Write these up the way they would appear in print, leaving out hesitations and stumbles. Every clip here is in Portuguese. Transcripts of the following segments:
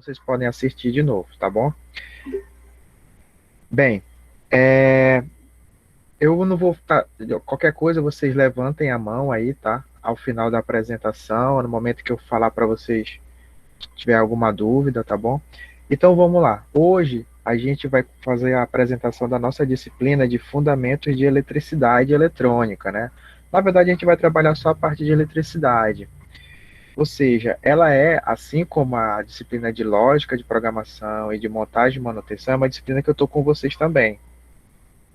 vocês podem assistir de novo, tá bom? Bem, é, eu não vou. Qualquer coisa, vocês levantem a mão aí, tá? Ao final da apresentação, no momento que eu falar para vocês, tiver alguma dúvida, tá bom? Então vamos lá. Hoje a gente vai fazer a apresentação da nossa disciplina de Fundamentos de Eletricidade e Eletrônica, né? Na verdade, a gente vai trabalhar só a parte de eletricidade. Ou seja, ela é, assim como a disciplina de lógica de programação e de montagem e manutenção, é uma disciplina que eu estou com vocês também.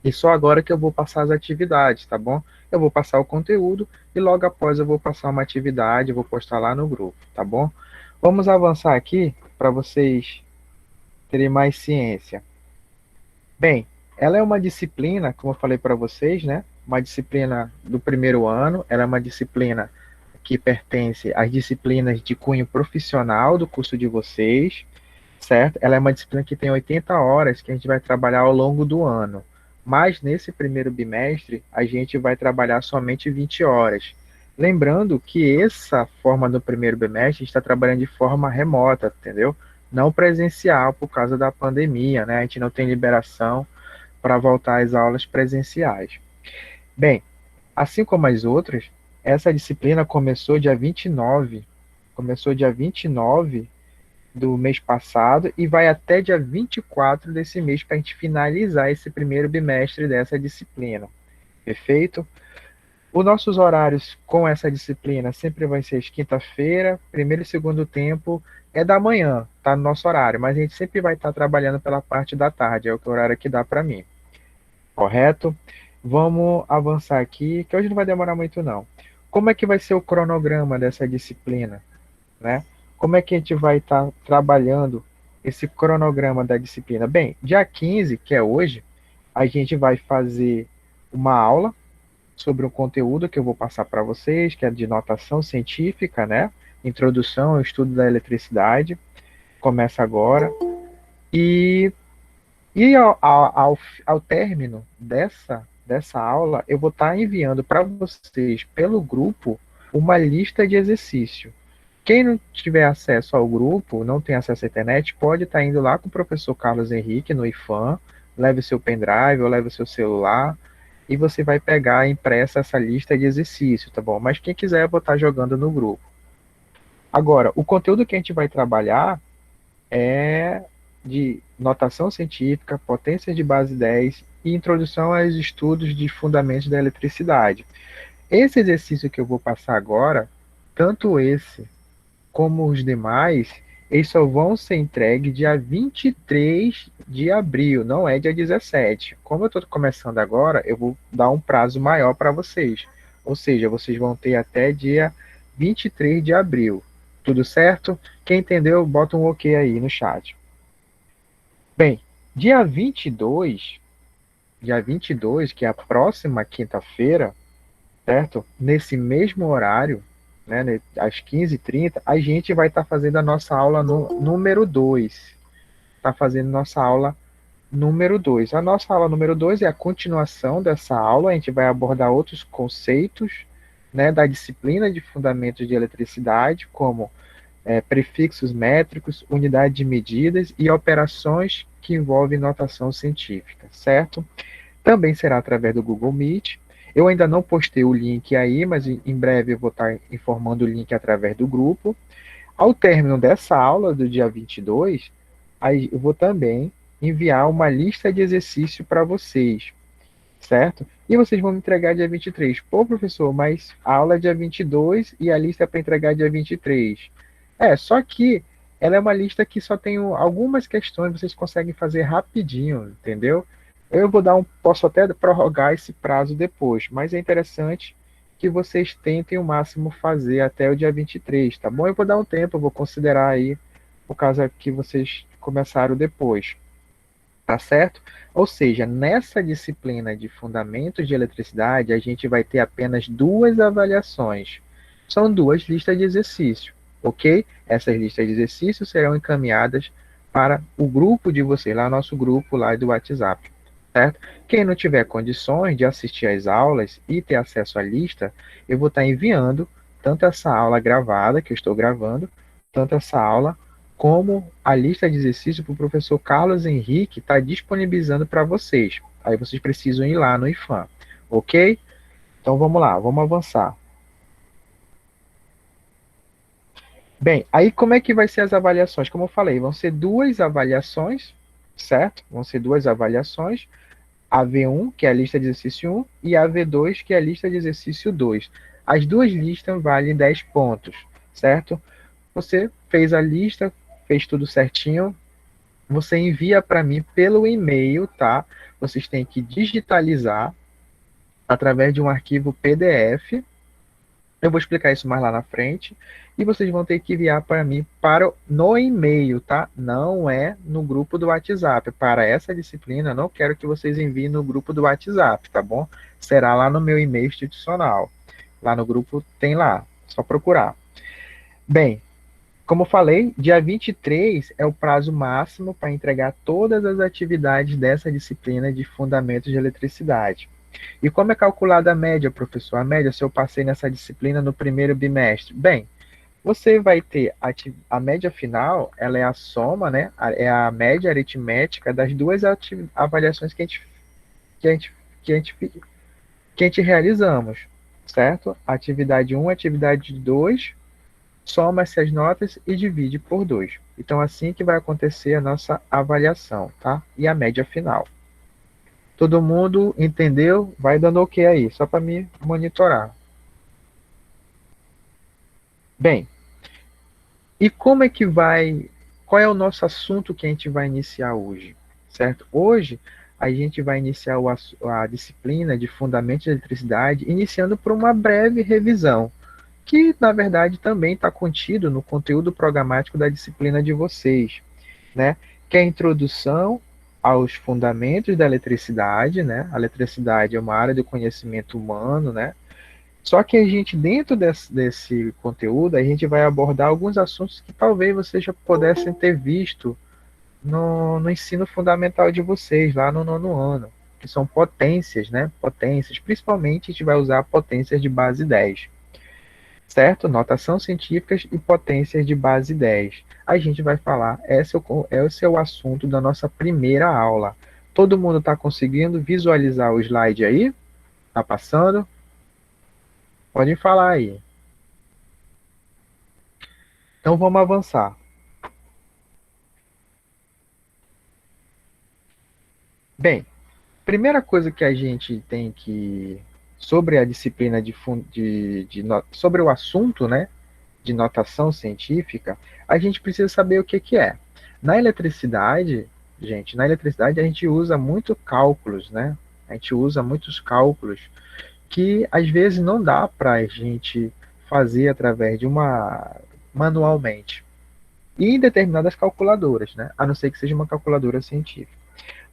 E só agora que eu vou passar as atividades, tá bom? Eu vou passar o conteúdo e logo após eu vou passar uma atividade, vou postar lá no grupo, tá bom? Vamos avançar aqui para vocês terem mais ciência. Bem, ela é uma disciplina, como eu falei para vocês, né? Uma disciplina do primeiro ano, ela é uma disciplina que pertence às disciplinas de cunho profissional do curso de vocês, certo? Ela é uma disciplina que tem 80 horas que a gente vai trabalhar ao longo do ano. Mas nesse primeiro bimestre, a gente vai trabalhar somente 20 horas. Lembrando que essa forma do primeiro bimestre a gente está trabalhando de forma remota, entendeu? Não presencial por causa da pandemia, né? A gente não tem liberação para voltar às aulas presenciais. Bem, assim como as outras, essa disciplina começou dia 29 do mês passado e vai até dia 24 desse mês para a gente finalizar esse primeiro bimestre dessa disciplina. Perfeito? Os nossos horários com essa disciplina sempre vai ser às quinta-feira, primeiro e segundo tempo é da manhã, tá no nosso horário, mas a gente sempre vai estar trabalhando pela parte da tarde, é o horário que dá para mim. Correto? Vamos avançar aqui, que hoje não vai demorar muito não. Como é que vai ser o cronograma dessa disciplina, né? Como é que a gente vai estar trabalhando esse cronograma da disciplina? Bem, dia 15, que é hoje, a gente vai fazer uma aula sobre um conteúdo que eu vou passar para vocês, que é de notação científica, né? Introdução ao estudo da eletricidade. Começa agora. E ao término dessa aula, eu vou estar enviando para vocês, pelo grupo, uma lista de exercício. Quem não tiver acesso ao grupo, não tem acesso à internet, pode estar indo lá com o professor Carlos Henrique no IFAM, leve o seu pendrive ou leve o seu celular, e você vai pegar impressa essa lista de exercício, tá bom? Mas quem quiser, eu vou estar jogando no grupo. Agora, o conteúdo que a gente vai trabalhar é de notação científica, potência de base 10 e introdução aos estudos de fundamentos da eletricidade. Esse exercício que eu vou passar agora, tanto esse como os demais, eles só vão ser entregues dia 23 de abril, não é dia 17. Como eu estou começando agora, eu vou dar um prazo maior para vocês. Ou seja, vocês vão ter até dia 23 de abril. Tudo certo? Quem entendeu, bota um ok aí no chat. Bem, dia 22, que é a próxima quinta-feira, certo? Nesse mesmo horário, né, às 15h30, a gente vai estar fazendo a nossa aula número 2. Está fazendo nossa aula número 2. A nossa aula número 2 é a continuação dessa aula, a gente vai abordar outros conceitos, né, da disciplina de fundamentos de eletricidade, como prefixos métricos, unidade de medidas e operações que envolvem notação científica, certo? Também será através do Google Meet. Eu ainda não postei o link aí, mas em breve eu vou estar informando o link através do grupo. Ao término dessa aula do dia 22, aí eu vou também enviar uma lista de exercício para vocês, certo? E vocês vão me entregar dia 23. Pô, professor, mas a aula é dia 22 e a lista é para entregar dia 23. Só que ela é uma lista que só tem algumas questões, vocês conseguem fazer rapidinho, entendeu? Eu vou posso até prorrogar esse prazo depois, mas é interessante que vocês tentem o máximo fazer até o dia 23, tá bom? Eu vou dar um tempo, eu vou considerar aí, por causa que vocês começaram depois, tá certo? Ou seja, nessa disciplina de fundamentos de eletricidade, a gente vai ter apenas duas avaliações. São duas listas de exercício, ok? Essas listas de exercícios serão encaminhadas para o grupo de vocês, lá nosso grupo lá do WhatsApp, certo? Quem não tiver condições de assistir às aulas e ter acesso à lista, eu vou estar enviando tanto essa aula gravada, que eu estou gravando, tanto essa aula como a lista de exercícios para o professor Carlos Henrique está disponibilizando para vocês. Aí vocês precisam ir lá no IFAM, ok? Então vamos lá, vamos avançar. Bem, aí como é que vai ser as avaliações? Como eu falei, vão ser duas avaliações, certo? Vão ser duas avaliações, a V1, que é a lista de exercício 1, e a V2, que é a lista de exercício 2. As duas listas valem 10 pontos, certo? Você fez a lista, fez tudo certinho, você envia para mim pelo e-mail, tá? Vocês têm que digitalizar através de um arquivo PDF. Eu vou explicar isso mais lá na frente. E vocês vão ter que enviar para mim no e-mail, tá? Não é no grupo do WhatsApp. Para essa disciplina, não quero que vocês enviem no grupo do WhatsApp, tá bom? Será lá no meu e-mail institucional. Lá no grupo tem lá, só procurar. Bem, como falei, dia 23 é o prazo máximo para entregar todas as atividades dessa disciplina de Fundamentos de Eletricidade. E como é calculada a média, professor? A média, se eu passei nessa disciplina no primeiro bimestre? Bem, você vai ter a média final, ela é a soma, né? É a média aritmética das duas avaliações que a gente, que a gente, que a gente realizamos, certo? Atividade 1, atividade 2, soma-se as notas e divide por 2. Então, assim que vai acontecer a nossa avaliação, tá? E a média final. Todo mundo entendeu? Vai dando ok aí, só para me monitorar. Bem, e como é que vai. Qual é o nosso assunto que a gente vai iniciar hoje? Certo? Hoje a gente vai iniciar a disciplina de Fundamentos de Eletricidade, iniciando por uma breve revisão, que na verdade também está contido no conteúdo programático da disciplina de vocês, né? Que é a introdução aos fundamentos da eletricidade, né? A eletricidade é uma área do conhecimento humano, né? Só que a gente, dentro desse conteúdo, a gente vai abordar alguns assuntos que talvez vocês já pudessem ter visto no ensino fundamental de vocês, lá no nono ano, que são potências, né? Potências, principalmente a gente vai usar potências de base 10, certo? Notação científicas e potências de base 10. A gente vai falar, esse é o assunto da nossa primeira aula. Todo mundo está conseguindo visualizar o slide aí? Tá passando? Podem falar aí. Então vamos avançar. Bem, primeira coisa que a gente tem que sobre a disciplina sobre o assunto, né, de notação científica, a gente precisa saber o que que é. Na eletricidade, gente, na eletricidade a gente usa muito cálculos, né? A gente usa muitos cálculos que às vezes não dá para a gente fazer através de uma manualmente. E em determinadas calculadoras, né? A não ser que seja uma calculadora científica.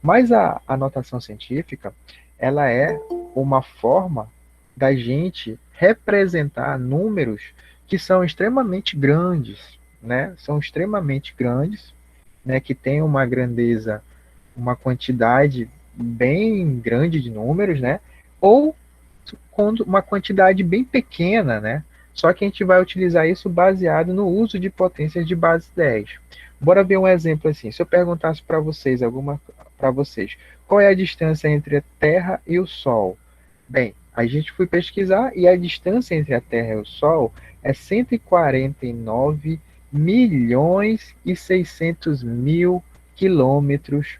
Mas a notação científica, ela é uma forma da gente representar números que são extremamente grandes, né? São extremamente grandes, né? Que têm uma grandeza, uma quantidade bem grande de números, né? Ou com uma quantidade bem pequena, né? Só que a gente vai utilizar isso baseado no uso de potências de base 10. Bora ver um exemplo assim. Se eu perguntasse para vocês, qual é a distância entre a Terra e o Sol? Bem, a gente foi pesquisar e a distância entre a Terra e o Sol é 149 milhões e 600 mil quilômetros,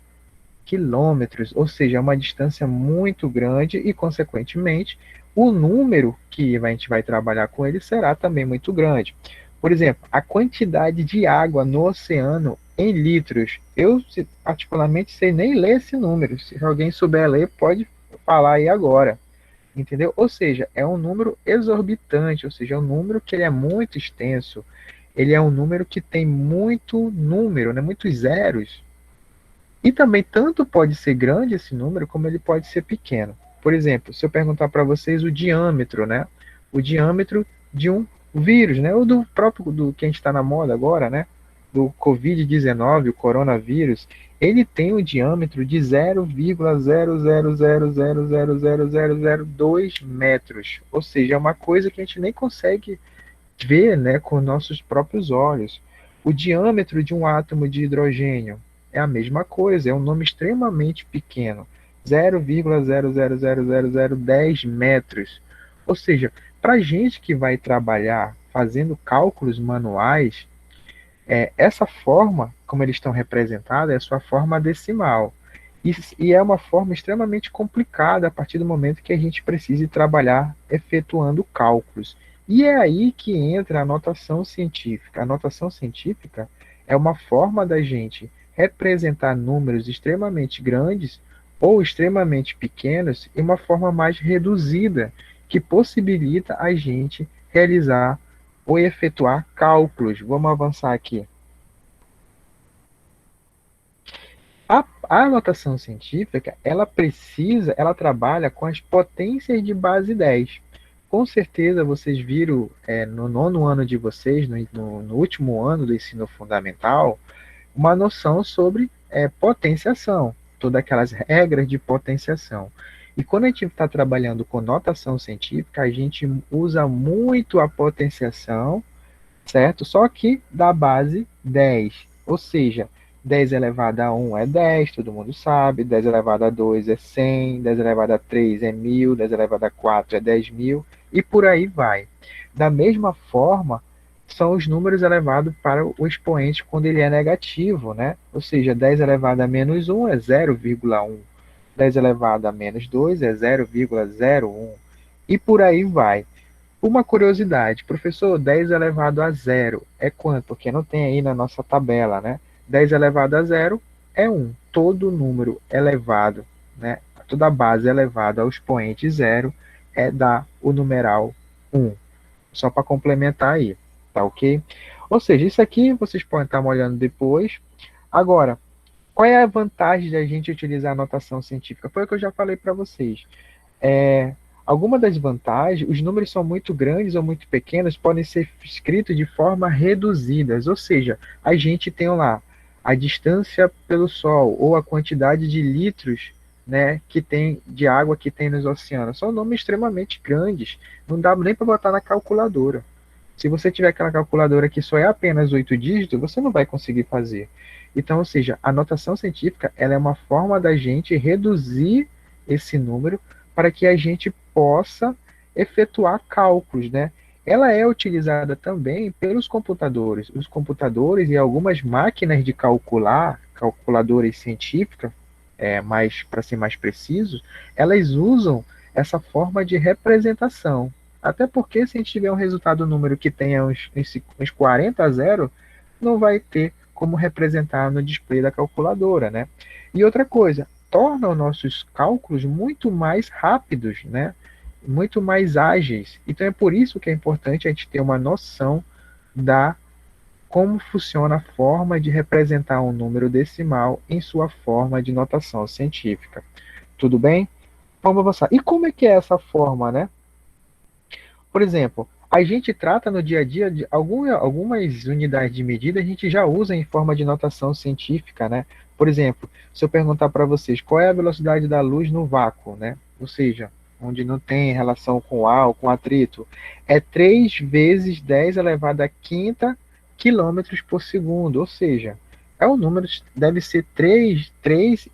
ou seja, é uma distância muito grande e, consequentemente, o número que a gente vai trabalhar com ele será também muito grande. Por exemplo, a quantidade de água no oceano em litros. Eu, particularmente, sei nem ler esse número. Se alguém souber ler, pode falar aí agora. Entendeu? Ou seja, é um número exorbitante, ou seja, é um número que ele é muito extenso. Ele é um número que tem muito número, né, muitos zeros. E também tanto pode ser grande esse número, como ele pode ser pequeno. Por exemplo, se eu perguntar para vocês o diâmetro, né? O diâmetro de um vírus, né? Ou do próprio do que a gente está na moda agora, né? Do Covid-19, o coronavírus, ele tem o diâmetro de 0,000000002 metros. Ou seja, é uma coisa que a gente nem consegue ver, né, com nossos próprios olhos. O diâmetro de um átomo de hidrogênio é a mesma coisa, é um nome extremamente pequeno, 0,0000010 metros. Ou seja, para a gente que vai trabalhar fazendo cálculos manuais, essa forma, como eles estão representados, é a sua forma decimal. E é uma forma extremamente complicada a partir do momento que a gente precise trabalhar efetuando cálculos. E é aí que entra a notação científica. A notação científica é uma forma da gente representar números extremamente grandes ou extremamente pequenos em uma forma mais reduzida, que possibilita a gente realizar ou efetuar cálculos. Vamos avançar aqui. A notação científica, ela trabalha com as potências de base 10. Com certeza vocês viram no nono ano de vocês, no último ano do ensino fundamental, uma noção sobre potenciação, todas aquelas regras de potenciação. E quando a gente está trabalhando com notação científica, a gente usa muito a potenciação, certo? Só que da base 10, ou seja, 10 elevado a 1 é 10, todo mundo sabe, 10 elevado a 2 é 100, 10 elevado a 3 é 1000, 10 elevado a 4 é 10.000, e por aí vai. Da mesma forma, são os números elevados para o expoente quando ele é negativo, né? Ou seja, 10 elevado a menos 1 é 0,1, 10 elevado a menos 2 é 0,01, e por aí vai. Uma curiosidade, professor, 10 elevado a zero é quanto? Porque não tem aí na nossa tabela, né? 10 elevado a zero é 1. Todo número elevado, né? Toda base elevada ao expoente zero dá o numeral 1. Só para complementar aí, tá ok? Ou seja, isso aqui vocês podem estar olhando depois. Agora, qual é a vantagem da gente utilizar a notação científica? Foi o que eu já falei para vocês. É, alguma das vantagens, os números são muito grandes ou muito pequenos, podem ser escritos de forma reduzidas, ou seja, a gente tem lá a distância pelo Sol ou a quantidade de litros, né, que tem de água que tem nos oceanos. São números extremamente grandes, não dá nem para botar na calculadora. Se você tiver aquela calculadora que só é apenas 8 dígitos, você não vai conseguir fazer. Então, ou seja, a notação científica ela é uma forma da gente reduzir esse número para que a gente possa efetuar cálculos, né? Ela é utilizada também pelos computadores. Os computadores e algumas máquinas de calcular, calculadoras científicas, para ser mais preciso, elas usam essa forma de representação. Até porque se a gente tiver um resultado número que tenha uns 40 a 0, não vai ter como representar no display da calculadora, né? E outra coisa, torna os nossos cálculos muito mais rápidos, né? Muito mais ágeis. Então é por isso que é importante a gente ter uma noção da como funciona a forma de representar um número decimal em sua forma de notação científica. Tudo bem? Vamos avançar. E como é que é essa forma, né? Por exemplo, a gente trata no dia a dia de algumas unidades de medida, a gente já usa em forma de notação científica, né? Por exemplo, se eu perguntar para vocês qual é a velocidade da luz no vácuo, né? Ou seja, onde não tem relação com ar ou com atrito, é 3 vezes 10 elevado a quinta quilômetros por segundo, ou seja, é um número, deve ser 3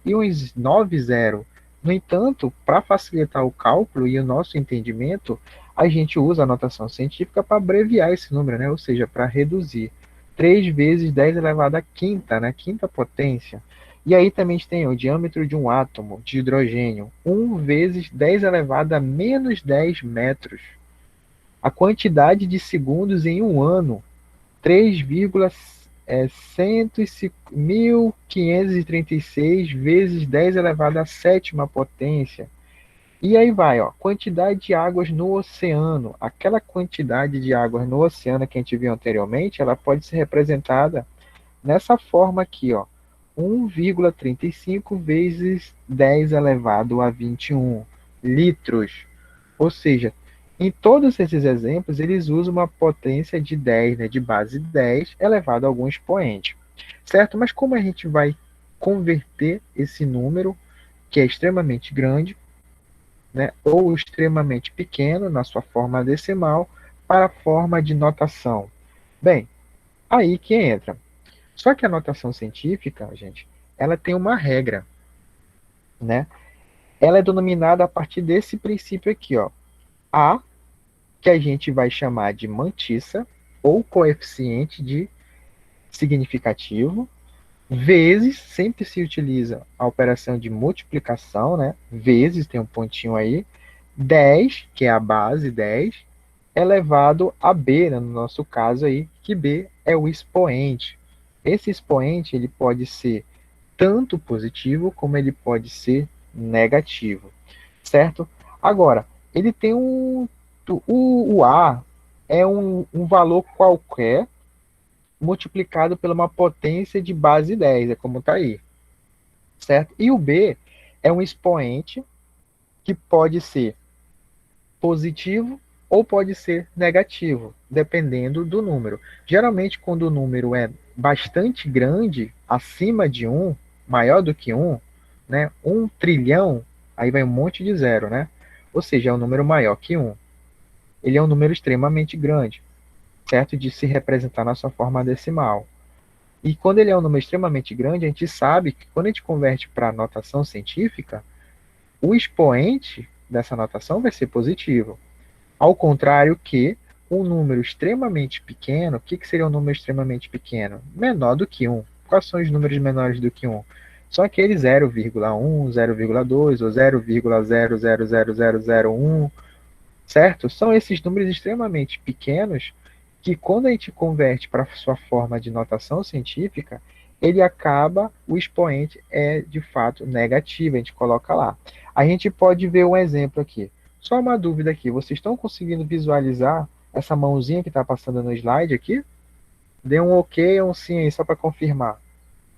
e uns 9 zero. No entanto, para facilitar o cálculo e o nosso entendimento, a gente usa a notação científica para abreviar esse número, né? Ou seja, para reduzir. 3 vezes 10 elevado à quinta, né? Quinta potência. E aí também a gente tem o diâmetro de um átomo de hidrogênio, 1 vezes 10 elevado a menos 10 metros. A quantidade de segundos em um ano, 3,1536 vezes 10 elevado à sétima potência. E aí vai, ó, quantidade de águas no oceano. Aquela quantidade de águas no oceano que a gente viu anteriormente, ela pode ser representada nessa forma aqui, ó. 1,35 vezes 10 elevado a 21 litros. Ou seja, em todos esses exemplos, eles usam uma potência de 10, né, de base 10, elevado a algum expoente. Certo? Mas como a gente vai converter esse número, que é extremamente grande, né, ou extremamente pequeno, na sua forma decimal, para a forma de notação? Bem, Aí que entra. Só que a notação científica, gente, ela tem uma regra, né? Ela é denominada a partir desse princípio aqui, ó. A, que a gente vai chamar de mantissa, ou coeficiente de significativo, vezes, sempre se utiliza a operação de multiplicação, né? Vezes, tem um pontinho aí, 10, que é a base 10, elevado a b, né, no nosso caso aí, que b é o expoente. Esse expoente ele pode ser tanto positivo como ele pode ser negativo, certo? Agora, ele tem o A é um valor qualquer multiplicado por uma potência de base 10, é como está aí, certo? E o B é um expoente que pode ser positivo ou pode ser negativo, dependendo do número. Geralmente, quando o número é bastante grande, acima de 1, maior do que 1, né? 1 trilhão, aí vai um monte de zero, né? Ou seja, é um número maior que 1. Ele é um número extremamente grande, certo? De se representar na sua forma decimal. E quando ele é um número extremamente grande, a gente sabe que quando a gente converte para notação científica, o expoente dessa notação vai ser positivo. Ao contrário que um número extremamente pequeno, o que seria um número extremamente pequeno? Menor do que 1. Quais são os números menores do que 1? São aqueles 0,1, 0,2 ou 0,000001, certo? São esses números extremamente pequenos que quando a gente converte para sua forma de notação científica, ele acaba, o expoente é de fato negativo, a gente coloca lá. A gente pode ver um exemplo aqui. Só uma dúvida aqui, vocês estão conseguindo visualizar essa mãozinha que está passando no slide aqui? Dê um ok ou um sim aí, só para confirmar.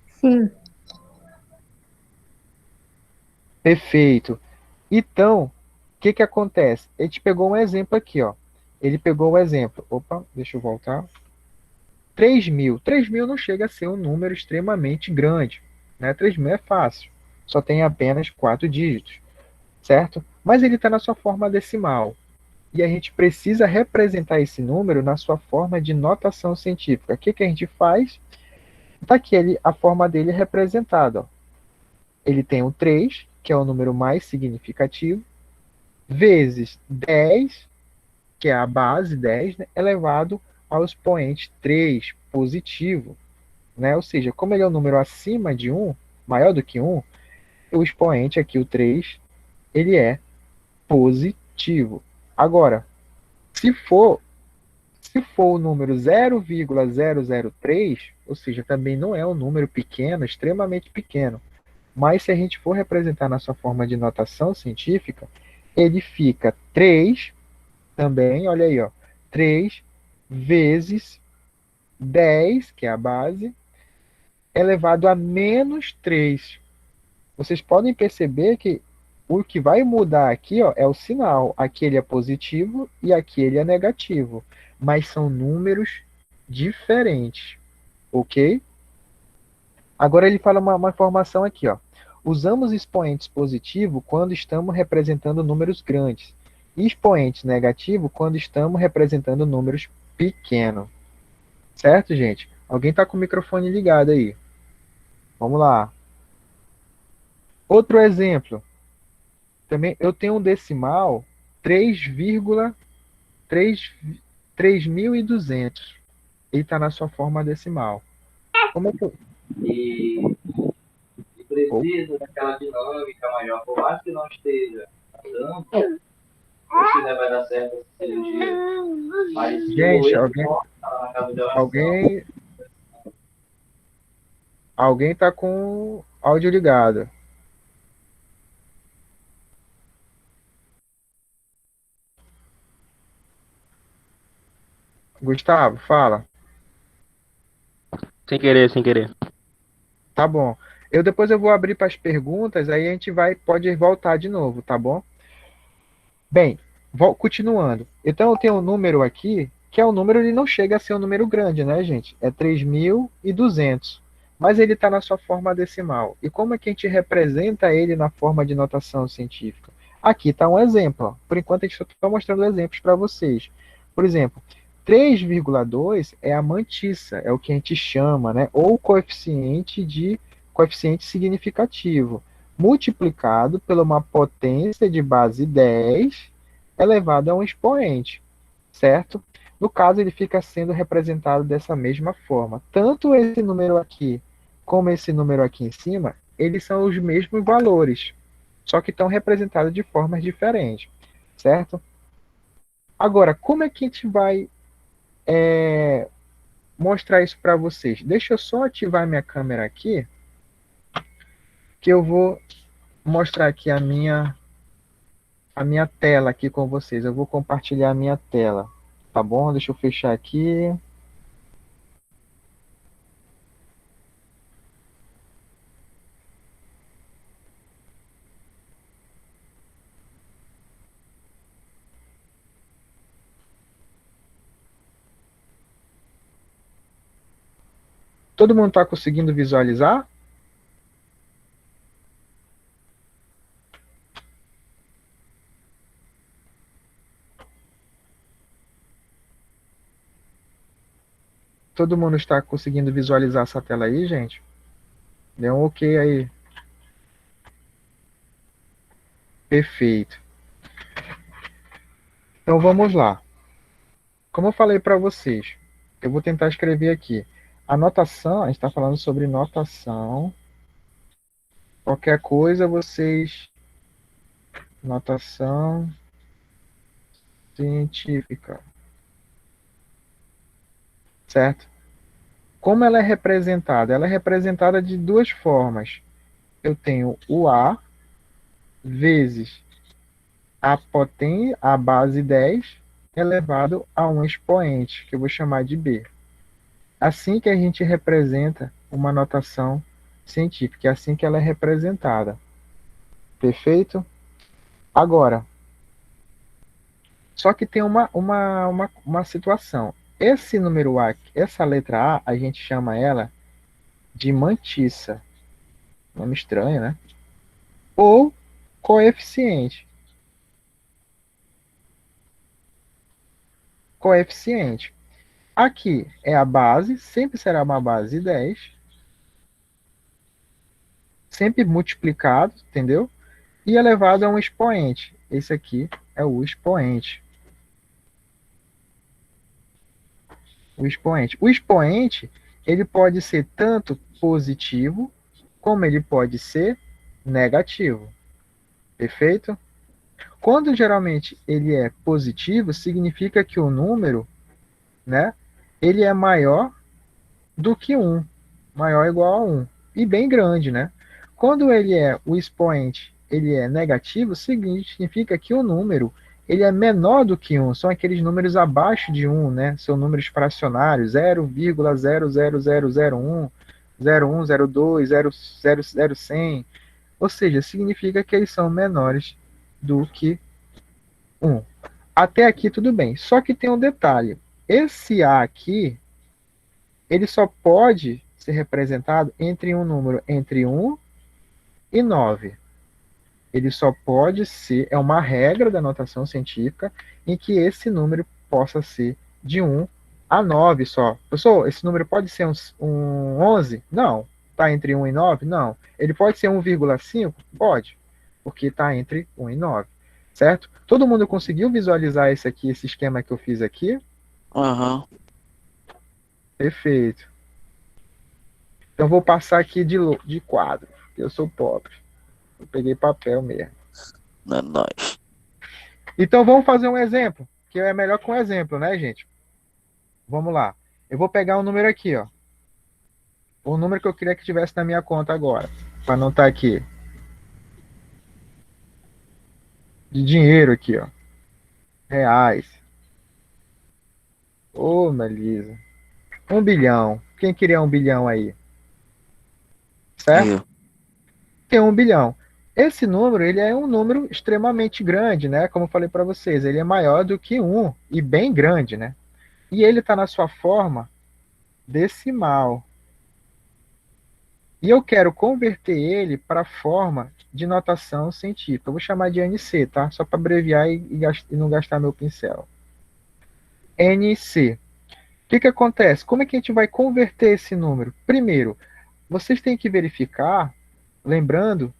Sim. Perfeito. Então, o que que acontece? A gente pegou um exemplo aqui, ó. Ele pegou o exemplo. Opa, deixa eu voltar. 3.000. 3.000 não chega a ser um número extremamente grande, né? 3.000 é fácil. Só tem apenas 4 dígitos, certo? Mas ele está na sua forma decimal. E a gente precisa representar esse número na sua forma de notação científica. O que que a gente faz? Está aqui a forma dele representada. Ó. Ele tem o 3, que é o número mais significativo, vezes 10, que é a base 10, né, elevado ao expoente 3 positivo. Né? Ou seja, como ele é um número acima de 1, maior do que 1, o expoente aqui, o 3, ele é positivo. Agora, se for, se for o número 0,003, ou seja, também não é um número pequeno, extremamente pequeno, mas se a gente for representar na sua forma de notação científica, ele fica 3 também, olha aí, ó, 3 vezes 10, que é a base, elevado a menos 3. Vocês podem perceber que o que vai mudar aqui, ó, é o sinal. Aqui ele é positivo e aqui ele é negativo. Mas são números diferentes, ok? Agora ele fala uma informação aqui, ó. Usamos expoentes positivos quando estamos representando números grandes. E expoentes negativos quando estamos representando números pequenos. Certo, gente? Alguém está com o microfone ligado aí. Vamos lá. Outro exemplo. Também eu tenho um decimal 3,3.200. Ele está na sua forma decimal. Como é que eu... E, e precisa daquela dinâmica maior. Por mais que não esteja andando, ou se não vai dar certo essa cirurgia, mas Gente, doer na casa de oração. alguém está com o áudio ligado. Gustavo, fala. Sem querer, sem querer. Tá bom. Depois eu vou abrir para as perguntas, aí a gente pode voltar de novo, tá bom? Bem, continuando. Então eu tenho um número aqui, que é um número, ele não chega a ser um número grande, né, gente? É 3.200. Mas ele está na sua forma decimal. E como é que a gente representa ele na forma de notação científica? Aqui está um exemplo. Ó. Por enquanto, a gente só está mostrando exemplos para vocês. Por exemplo, 3,2 é a mantissa, é o que a gente chama, né? Ou coeficiente significativo, multiplicado por uma potência de base 10 elevado a um expoente, certo? No caso, ele fica sendo representado dessa mesma forma. Tanto esse número aqui como esse número aqui em cima, eles são os mesmos valores, só que estão representados de formas diferentes, certo? Agora, como é que a gente vai mostrar isso para vocês? Deixa eu só ativar minha câmera aqui, que eu vou mostrar aqui a minha tela aqui com vocês. Eu vou compartilhar a minha tela, tá bom? Deixa eu fechar aqui. Todo mundo está conseguindo visualizar? Todo mundo está conseguindo visualizar essa tela aí, gente? Dê um ok aí. Perfeito. Então vamos lá. Como eu falei para vocês, eu vou tentar escrever aqui. A notação, a gente está falando sobre notação. Qualquer coisa, vocês. Notação científica. Certo? Como ela é representada? Ela é representada de duas formas. Eu tenho o A vezes a base 10 elevado a um expoente, que eu vou chamar de B. Assim que a gente representa uma notação científica, é assim que ela é representada. Perfeito? Agora, só que tem uma situação. Esse número A, essa letra A, a gente chama ela de mantissa. Nome estranho, né? Ou coeficiente. Coeficiente. Aqui é a base, sempre será uma base 10, sempre multiplicado, entendeu? E elevado a um expoente. Esse aqui é o expoente. O expoente. O expoente, ele pode ser tanto positivo, como ele pode ser negativo. Perfeito? Quando geralmente ele é positivo, significa que o número, né, ele é maior do que 1, maior ou igual a 1, e bem grande, né? Quando ele é o expoente, ele é negativo, significa que o número ele é menor do que 1, são aqueles números abaixo de 1, né? São números fracionários, 0,00001, 01, 02, 0,100, ou seja, significa que eles são menores do que 1. Até aqui tudo bem, só que tem um detalhe, esse A aqui, ele só pode ser representado entre um número entre 1 e 9. Ele só pode ser, é uma regra da notação científica, em que esse número possa ser de 1 a 9 só. Professor, esse número pode ser um 11? Não. Está entre 1 e 9? Não. Ele pode ser 1,5? Pode, porque está entre 1 e 9. Certo? Todo mundo conseguiu visualizar esse aqui, esse esquema que eu fiz aqui? Aham. Perfeito. Então vou passar aqui de quadro, porque eu sou pobre. Eu peguei papel mesmo. Não é nóis. Então vamos fazer um exemplo, que é melhor com exemplo, né, gente? Vamos lá. Eu vou pegar um número aqui, ó. O número que eu queria que tivesse na minha conta agora, para não estar aqui. De dinheiro aqui, ó. Reais. Ô, Melisa. 1 bilhão. Quem queria 1 bilhão aí? Certo? Eu. Tem 1 bilhão. Esse número, ele é um número extremamente grande, né? Como eu falei para vocês, ele é maior do que 1 e bem grande, né? E ele está na sua forma decimal. E eu quero converter ele para a forma de notação científica. Eu vou chamar de ANC, tá? Só para abreviar e não gastar meu pincel. NC. O que acontece? Como é que a gente vai converter esse número? Primeiro, vocês têm que verificar, lembrando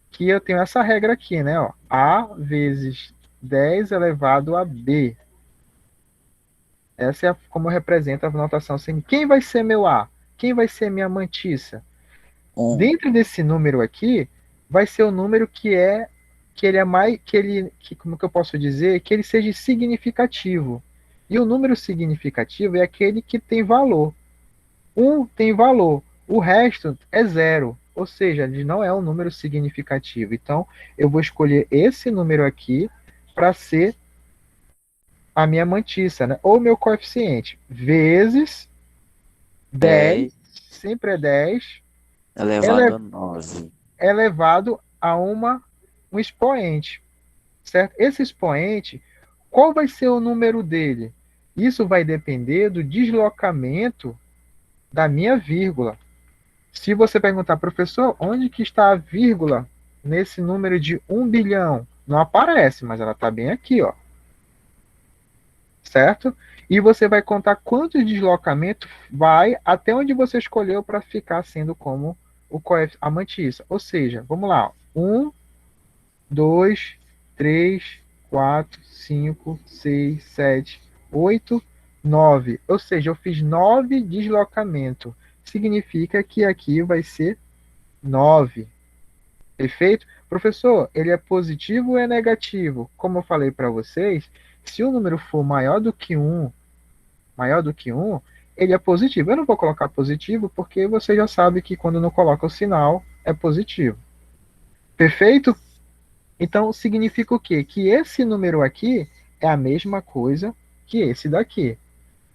que eu tenho essa regra aqui, né? Ó, A vezes 10 elevado a B. Essa é como representa a notação. Quem vai ser meu A? Quem vai ser minha mantissa? Dentro desse número aqui, vai ser o número que ele é mais, como que eu posso dizer, que ele seja significativo. E o número significativo é aquele que tem valor. Um tem valor, o resto é zero. Ou seja, ele não é um número significativo. Então, eu vou escolher esse número aqui para ser a minha mantissa, né? Ou meu coeficiente, vezes 10, 10 sempre é 10, elevado a 9. elevado a um expoente, certo? Esse expoente, qual vai ser o número dele? Isso vai depender do deslocamento da minha vírgula. Se você perguntar, professor, onde que está a vírgula nesse número de 1 bilhão? Não aparece, mas ela está bem aqui, ó. Certo? E você vai contar quanto deslocamento vai até onde você escolheu para ficar sendo como a mantissa. Ou seja, vamos lá. 1, 2, 3, 4, 5, 6, 7, 8, 9. Ou seja, eu fiz 9 deslocamentos. Significa que aqui vai ser 9. Perfeito? Professor, ele é positivo ou é negativo? Como eu falei para vocês, se o número for maior do que 1, ele é positivo. Eu não vou colocar positivo porque você já sabe que quando não coloca o sinal é positivo. Perfeito? Então significa o quê? Que esse número aqui é a mesma coisa que esse daqui.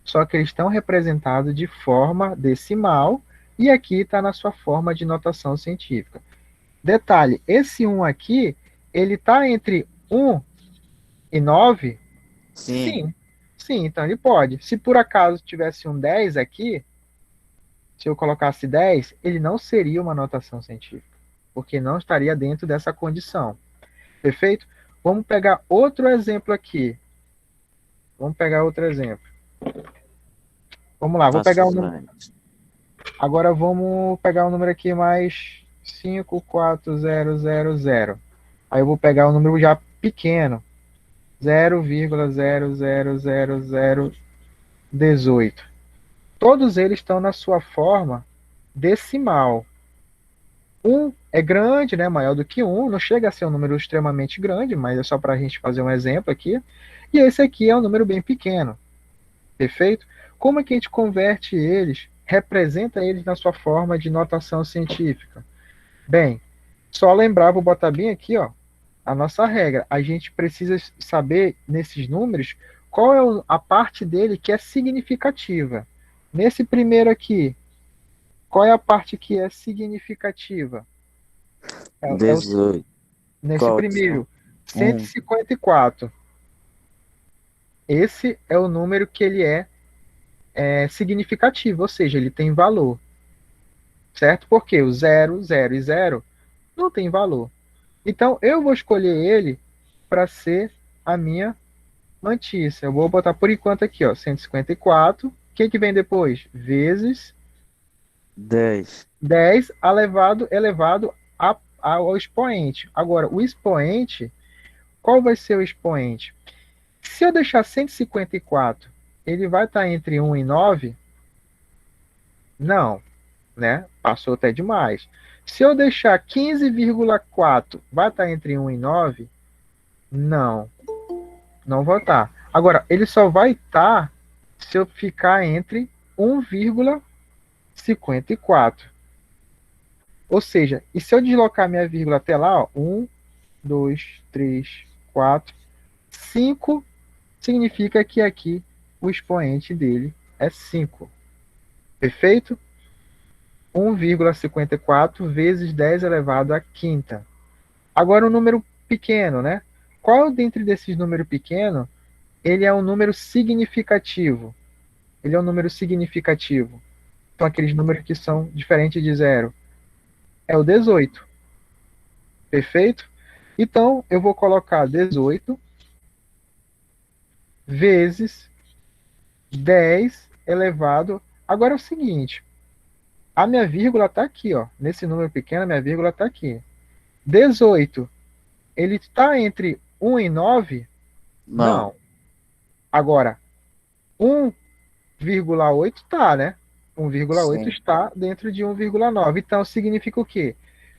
Só que eles estão representados de forma decimal e aqui está na sua forma de notação científica. Detalhe, esse 1 aqui, ele está entre 1 e 9? Sim. Sim. Sim, então ele pode. Se por acaso tivesse um 10 aqui, se eu colocasse 10, ele não seria uma notação científica, porque não estaria dentro dessa condição. Perfeito? Vamos pegar outro exemplo aqui. Vamos pegar outro exemplo. Vamos lá, vou pegar o número. Agora vamos pegar o número aqui mais 54000. Aí eu vou pegar o número já pequeno. 0,00018. Todos eles estão na sua forma decimal. 1 é grande, né, maior do que 1, não chega a ser um número extremamente grande, mas é só para a gente fazer um exemplo aqui. E esse aqui é um número bem pequeno. Perfeito? Como é que a gente converte eles, representa eles na sua forma de notação científica? Bem, só lembrar, vou botar bem aqui, ó, a nossa regra. A gente precisa saber, nesses números, qual é a parte dele que é significativa. Nesse primeiro aqui, qual é a parte que é significativa? 18. Nesse Qual primeiro, 154. Esse é o número que ele é significativo, ou seja, ele tem valor. Certo? Porque o 0, 0 e 0 não tem valor. Então, eu vou escolher ele para ser a minha mantissa. Eu vou botar por enquanto aqui, ó, 154. O que vem depois? Vezes 10. 10 elevado ao expoente. Agora, o expoente, qual vai ser o expoente? Se eu deixar 154, ele vai estar entre 1 e 9? Não, né? Passou até demais. Se eu deixar 15,4, vai estar entre 1 e 9? Não, não vai estar. Agora, ele só vai estar se eu ficar entre 1,54. Ou seja, e se eu deslocar minha vírgula até lá, ó, 1, 2, 3, 4, 5, significa que aqui o expoente dele é 5. Perfeito? 1,54 vezes 10 elevado à quinta. Agora um número pequeno, né? Qual dentre desses números pequenos ele é um número significativo? Ele é um número significativo. São aqueles números que são diferentes de zero. É o 18. Perfeito? Então, eu vou colocar 18 vezes 10 elevado... Agora é o seguinte, a minha vírgula está aqui, ó. Nesse número pequeno, a minha vírgula está aqui. 18, ele está entre 1 e 9? Não. Não. Agora, 1,8 está, né? 1,8 Sim. está dentro de 1,9. Então, significa o quê?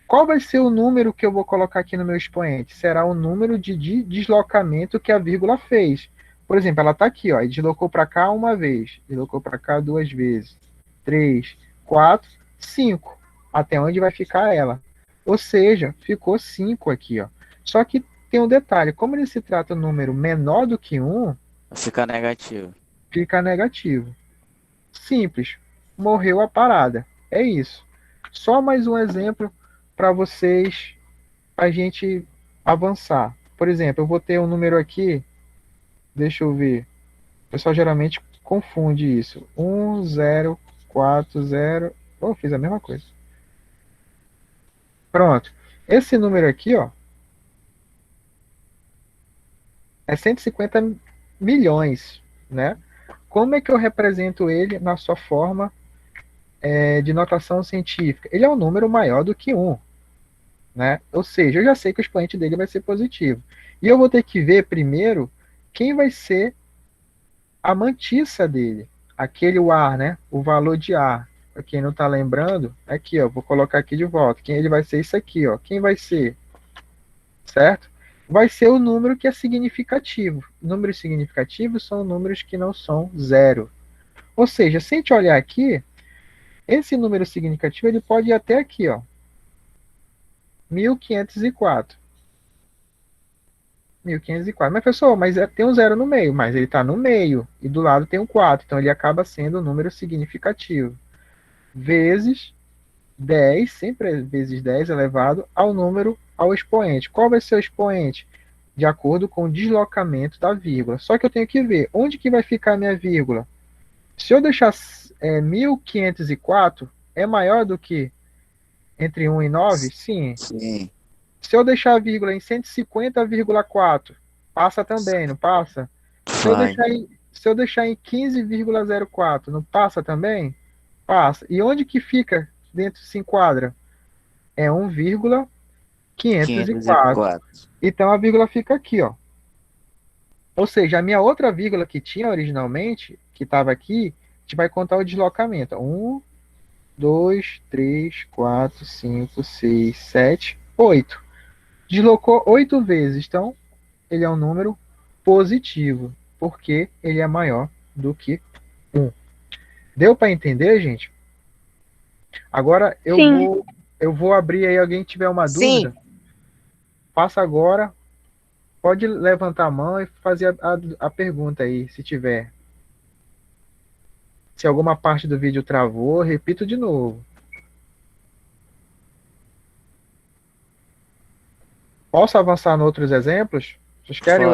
Qual vai ser o número que eu vou colocar aqui no meu expoente? Será o número de deslocamento que a vírgula fez. Por exemplo, ela está aqui, ó, e deslocou para cá uma vez, deslocou para cá duas vezes, 3, 4, 5. Até onde vai ficar ela? Ou seja, ficou 5 aqui, ó. Só que tem um detalhe, como ele se trata de um número menor do que 1, Fica negativo. fica negativo. Simples. Morreu a parada. É isso. Só mais um exemplo para vocês, a gente avançar. Por exemplo, eu vou ter um número aqui, deixa eu ver. O pessoal geralmente confunde isso. 1040. Oh, fiz a mesma coisa. Pronto. Esse número aqui, ó, é 150 milhões, né? Como é que eu represento ele na sua forma de notação científica? Ele é um número maior do que 1, né? Ou seja, eu já sei que o expoente dele vai ser positivo. E eu vou ter que ver primeiro quem vai ser a mantissa dele, aquele ar, né? O valor de ar. Para quem não está lembrando, aqui, ó, vou colocar aqui de volta. Quem ele vai ser isso aqui, ó. Quem vai ser? Certo? Vai ser o número que é significativo. Números significativos são números que não são zero. Ou seja, se a gente olhar aqui, esse número significativo ele pode ir até aqui, ó. 1504. 1504. Mas, professor, tem um zero no meio, mas ele está no meio, e do lado tem um 4, então ele acaba sendo um número significativo. Vezes 10, sempre é vezes 10 elevado ao expoente. Qual vai ser o expoente? De acordo com o deslocamento da vírgula. Só que eu tenho que ver, onde que vai ficar a minha vírgula? Se eu deixar 1504, é maior do que entre 1 e 9? Sim. Sim. Se eu deixar a vírgula em 150,4, passa também, não passa? Vai. Se eu deixar em 15,04, não passa também? Passa. E onde que fica dentro se enquadra? É 1,504. 504. Então a vírgula fica aqui, ó. Ou seja, a minha outra vírgula que tinha originalmente, que estava aqui, a gente vai contar o deslocamento. 1, 2, 3, 4, 5, 6, 7, 8. Deslocou 8 vezes, então ele é um número positivo, porque ele é maior do que 1. Deu para entender, gente? Agora eu vou abrir aí, alguém tiver uma dúvida, faça agora, pode levantar a mão e fazer a pergunta aí, se tiver. Se alguma parte do vídeo travou, repito de novo. Posso avançar em outros exemplos? Vocês querem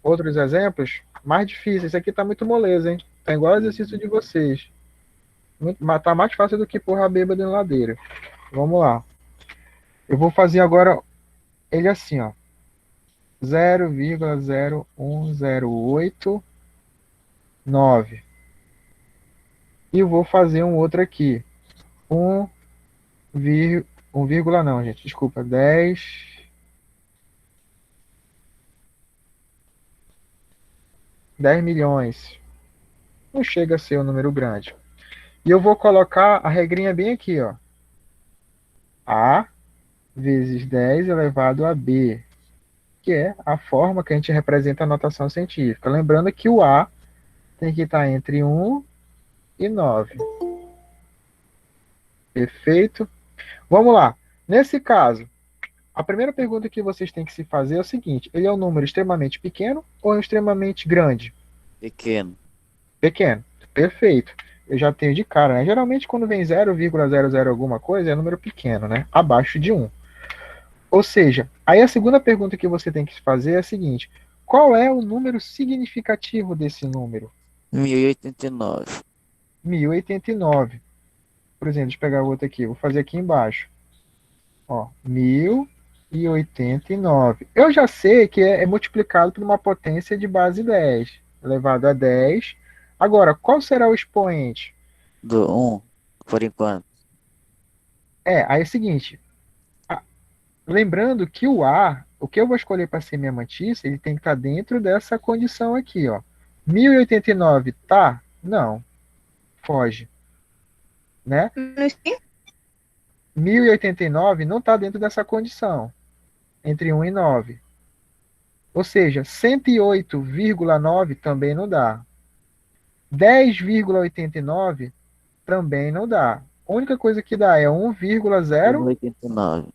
outros exemplos? Mais difíceis. Esse aqui tá muito moleza, hein? Tá igual o exercício de vocês. Tá mais fácil do que porra bêbada em ladeira. Vamos lá. Eu vou fazer agora ele assim, ó. 0,01089. E eu vou fazer um outro aqui. 1, vírgula não, gente. Desculpa. 10 milhões. Não chega a ser um número grande. E eu vou colocar a regrinha bem aqui, ó. A vezes 10 elevado a B, que é a forma que a gente representa a notação científica. Lembrando que o A tem que estar entre 1 e 9. Perfeito? Vamos lá. Nesse caso, a primeira pergunta que vocês têm que se fazer é o seguinte: ele é um número extremamente pequeno ou extremamente grande? Pequeno. Pequeno. Perfeito. Eu já tenho de cara, né? Geralmente quando vem 0,00 alguma coisa é número pequeno, né? Abaixo de 1. Ou seja, aí a segunda pergunta que você tem que fazer é a seguinte: qual é o número significativo desse número? 1089. 1089. Por exemplo, deixa eu pegar outro aqui. Vou fazer aqui embaixo. Ó, 1089. Eu já sei que é multiplicado por uma potência de base 10, elevado a 10, Agora, qual será o expoente? Do 1, por enquanto. Aí é o seguinte, a- lembrando que o que eu vou escolher para ser minha mantícia, ele tem que estar dentro dessa condição aqui, ó. 1089 tá? Não, foge, né? No sim? 1089 não está dentro dessa condição, entre 1 e 9. Ou seja, 108,9 também não dá. 10,89 também não dá. A única coisa que dá é 1,89.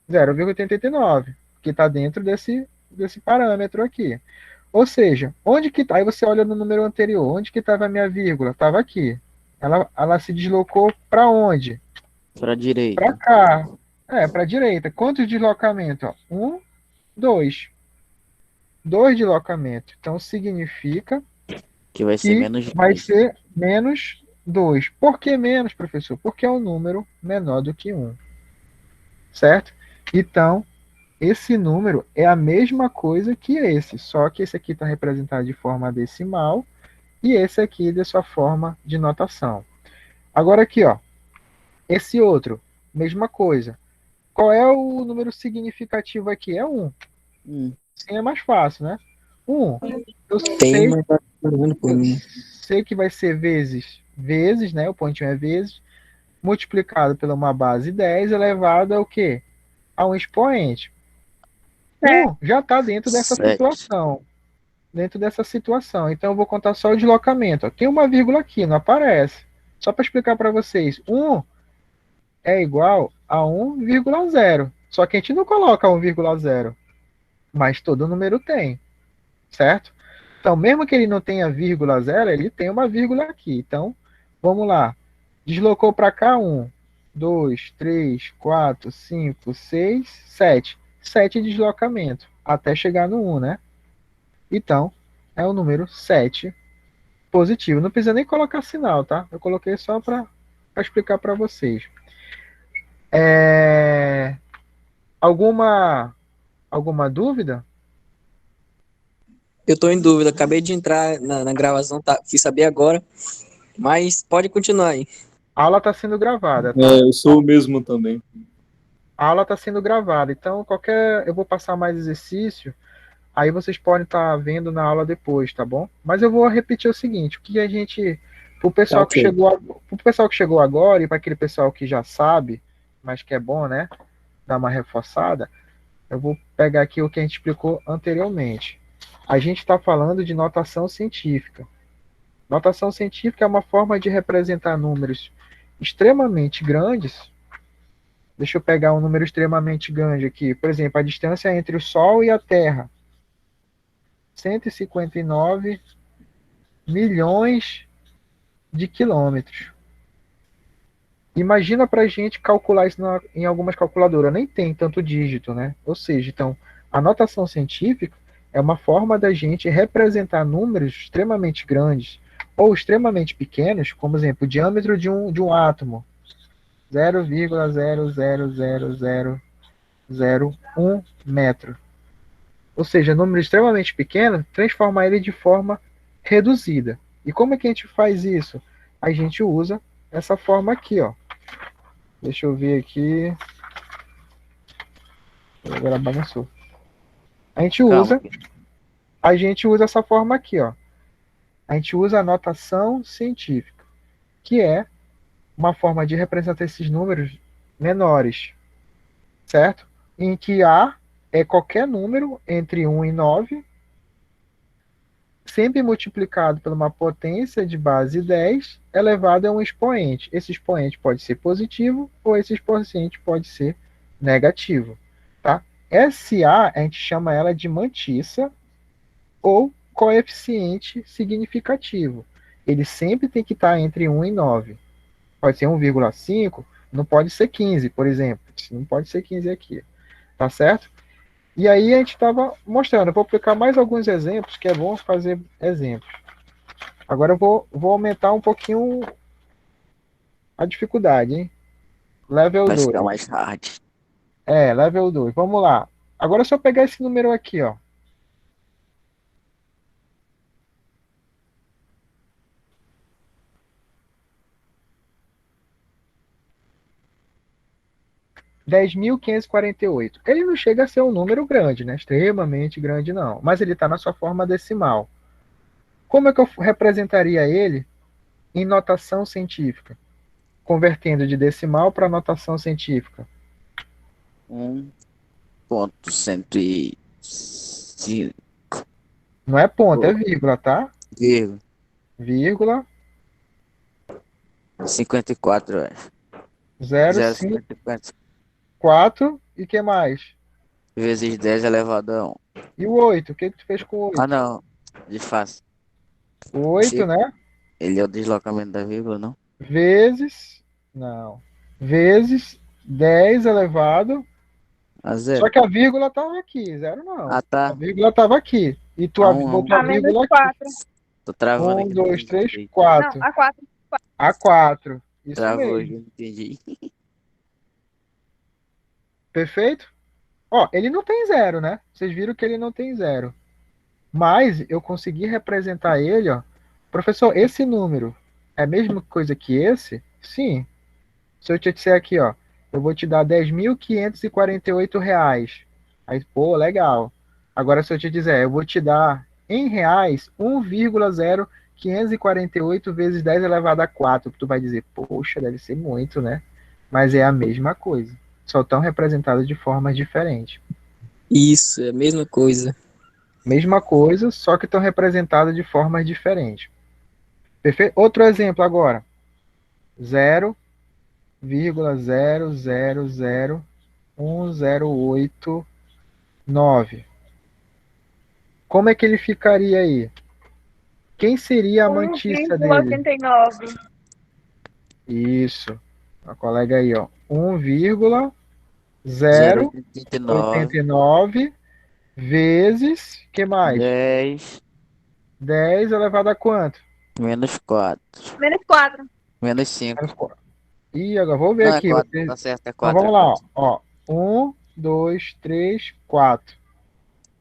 0,89, que está dentro desse parâmetro aqui. Ou seja, onde que tá? Aí você olha no número anterior, onde que estava a minha vírgula? Estava aqui. Ela se deslocou para onde? Pra Para direita. cá. Para a direita. Quantos deslocamentos? 1, 2. 2 deslocamentos. Então significa Que vai ser que menos vai 2. ser menos 2. Por que menos, professor? Porque é um número menor do que 1. Certo? Então, esse número é a mesma coisa que esse, só que esse aqui está representado de forma decimal e esse aqui de sua forma de notação. Agora aqui, ó, esse outro, mesma coisa. Qual é o número significativo aqui? É 1. Sim, é mais fácil, né? 1. Eu Tem, sei, mas tá fazendo por eu mim. sei que vai ser vezes, né? O pontinho é vezes, multiplicado por uma base 10 elevado ao quê? A um expoente. Já está dentro dessa 7. situação. Dentro dessa situação. Então eu vou contar só o deslocamento. Tem uma vírgula aqui, não aparece. Só para explicar para vocês. 1 é igual a 1,0. Só que a gente não coloca 1,0. Mas todo número tem. Certo? Então, mesmo que ele não tenha vírgula zero, ele tem uma vírgula aqui. Então, vamos lá. Deslocou para cá 1, 2, 3, 4, 5, 6, 7. 7 deslocamento até chegar no 1, né? Então, é o número 7 positivo. Não precisa nem colocar sinal, tá? Eu coloquei só para explicar para vocês. Alguma dúvida? Eu tô em dúvida, acabei de entrar na gravação, tá? Fui saber agora, mas pode continuar aí. A aula está sendo gravada, tá? É, eu sou o mesmo também. A aula está sendo gravada, então eu vou passar mais exercício, aí vocês podem estar vendo na aula depois, tá bom? Mas eu vou repetir o seguinte, o que a gente, pro Tá pessoal ok. pro pessoal que chegou agora e para aquele pessoal que já sabe, mas que é bom, né, dar uma reforçada, eu vou pegar aqui o que a gente explicou anteriormente. A gente está falando de notação científica. Notação científica é uma forma de representar números extremamente grandes. Deixa eu pegar um número extremamente grande aqui. Por exemplo, a distância entre o Sol e a Terra. 159 milhões de quilômetros. Imagina para a gente calcular isso em algumas calculadoras. Nem tem tanto dígito, né? Ou seja, então, a notação científica é uma forma da gente representar números extremamente grandes ou extremamente pequenos, como, exemplo, o diâmetro de um átomo. 0,0000001 metro. Ou seja, número extremamente pequeno, transformar ele de forma reduzida. E como é que a gente faz isso? A gente usa essa forma aqui, ó. Deixa eu ver aqui. Agora bagunçou. A gente Calma. usa essa forma aqui, ó. A gente usa a notação científica, que é uma forma de representar esses números menores, certo? Em que A é qualquer número entre 1 e 9, sempre multiplicado por uma potência de base 10, elevado a um expoente. Esse expoente pode ser positivo ou esse expoente pode ser negativo, tá? SA, a gente chama ela de mantissa ou coeficiente significativo. Ele sempre tem que estar entre 1 e 9. Pode ser 1,5, não pode ser 15, por exemplo. Não pode ser 15 aqui, tá certo? E aí a gente estava mostrando, eu vou aplicar mais alguns exemplos, que é bom fazer exemplos. Agora eu vou aumentar um pouquinho a dificuldade, hein? Level Vai 2. ficar mais hard. Level 2. Vamos lá. Agora é só pegar esse número aqui, ó. 10.548. Ele não chega a ser um número grande, né? Extremamente grande, não. Mas ele está na sua forma decimal. Como é que eu representaria ele em notação científica? Convertendo de decimal para notação científica. 1,105, Não é ponto, é vírgula, tá? vírgula, Vírgula 54, eu acho. 0,54 0,54 e que mais? vezes 10 elevado a 1. E o 8? O que que tu fez com o 8? Ah, não. Desfaça. O 8, né? Ele é o deslocamento da vírgula, não? Vezes, não, vezes 10 elevado. A Só zero. que a vírgula estava aqui, zero não. Ah, A tá. vírgula estava aqui. E tu A um, botou a A menos vírgula aqui. 4. Tô travando 1, aqui no 2, 3, registro. 4. Não, a 4. A4. Isso Travou aqui, mesmo. não entendi. Perfeito? Ó, ele não tem zero, né? Vocês viram que ele não tem zero. Mas eu consegui representar ele, ó. Professor, esse número é a mesma coisa que esse? Sim. Se eu te disser aqui, ó, eu vou te dar R$ 10.548. Aí, pô, legal. Agora, se eu te dizer, eu vou te dar em reais 1,0548 vezes 10 elevado a 4, tu vai dizer, poxa, deve ser muito, né? Mas é a mesma coisa. Só estão representadas de formas diferentes. Isso, é a mesma coisa. Mesma coisa, só que estão representadas de formas diferentes. Perfeito? Outro exemplo agora. 0,000108,9. Como é que ele ficaria aí? Quem seria a mantícia dele? 1,89. Isso. A colega aí, ó. 0,89 1,089 vezes, que mais? 10 10 elevado a quanto? menos 4. Menos 4. Menos 5. Menos 4. Ih, agora vou ver Não, é aqui. 4. Vocês... Tá certo, é Então 4. vamos lá, ó. 1, 2, 3, 4.